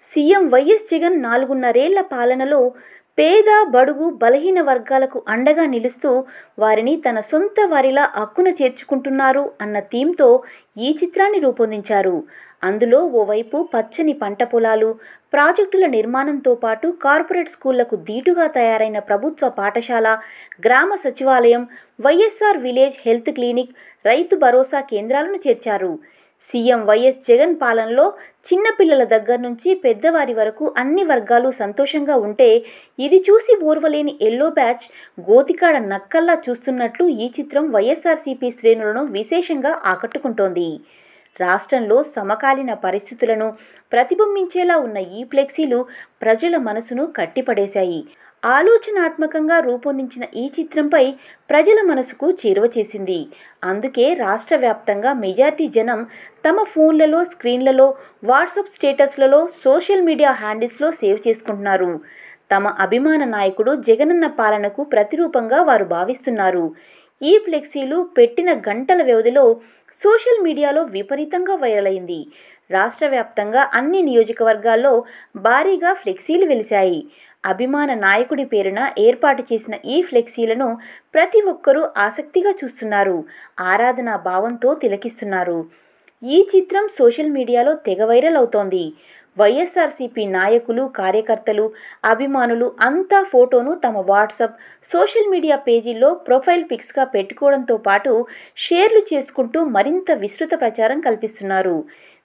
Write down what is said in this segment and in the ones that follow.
CM YS Jagan 4.5 పాలనలో పేద, బడుగు, బలహీన వర్గాలకు అండగా నిలుస్తూ వారిని తన సొంత వారిలా హక్కున చేర్చుకుంటున్నారు అన్న థీమ్తో ఈ చిత్రాన్ని రూపొందించారు. అందులో ఓవైపు పచ్చని పంట పొలాలు, ప్రాజెక్టుల నిర్మాణంతో పాటు కార్పొరేట్ స్కూళ్లకు దీటుగా తయారైన ప్రభుత్వ పాఠశాల, గ్రామ సచివాలయం, YSR village health clinic, Rythu Bharosa కేంద్రాలను చేర్చారు. సీఎం వైఎస్ జగన్ పాలనలో చిన్నపిల్లల దగ్గర నుంచి పెద్దవారి వరకు అన్ని వర్గాలు సంతోషంగా ఉంటే, ఇది చూసి ఓర్వలేని ఎల్లో బ్యాచ్ గోతికాడ నక్కల్లా చూస్తున్నట్లు ఈ చిత్రం వైఎస్ఆర్సీపీ శ్రేణులను విశేషంగా ఆకట్టుకుంటోంది. రాష్ట్రంలో సమకాలీన పరిస్థితులను ప్రతిబింబించేలా ఉన్న ఈ ఫ్లెక్సీలు ప్రజల మనసును కట్టిపడేశాయి. ఆలోచనాత్మకంగా రూపొందించిన ఈ చిత్రంపై ప్రజల మనసుకు చేరువ చేసింది. అందుకే రాష్ట్ర వ్యాప్తంగా మెజార్టీ జనం తమ ఫోన్లలో, స్క్రీన్లలో, వాట్సాప్ స్టేటస్లలో, సోషల్ మీడియా హ్యాండిల్స్లో సేవ్ చేసుకుంటున్నారు. తమ అభిమాన నాయకుడు జగనన్న పాలనకు ప్రతిరూపంగా వారు భావిస్తున్నారు. ఈ ఫ్లెక్సీలు పెట్టిన గంటల వ్యవధిలో సోషల్ మీడియాలో విపరీతంగా వైరల్ అయింది. రాష్ట్ర వ్యాప్తంగా అన్ని నియోజకవర్గాల్లో భారీగా ఫ్లెక్సీలు వెలిశాయి. అభిమాన నాయకుడి పేరున ఏర్పాటు చేసిన ఈ ఫ్లెక్సీలను ప్రతి ఒక్కరూ ఆసక్తిగా చూస్తున్నారు, ఆరాధనా భావంతో తిలకిస్తున్నారు. ఈ చిత్రం సోషల్ మీడియాలో తెగ వైరల్ అవుతోంది. వైఎస్ఆర్సీపీ నాయకులు, కార్యకర్తలు, అభిమానులు అంతా ఫోటోను తమ వాట్సాప్, సోషల్ మీడియా పేజీల్లో ప్రొఫైల్ పిక్స్గా పెట్టుకోవడంతో పాటు షేర్లు చేసుకుంటూ మరింత విస్తృత ప్రచారం కల్పిస్తున్నారు.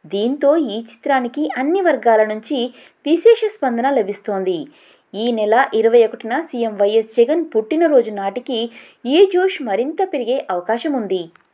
దీంతో ఈ చిత్రానికి అన్ని వర్గాల నుంచి విశేష స్పందన లభిస్తోంది. ఈ నెల 21న సీఎం వైఎస్ జగన్ పుట్టినరోజు నాటికి ఈ జోష్ మరింత పెరిగే అవకాశం ఉంది.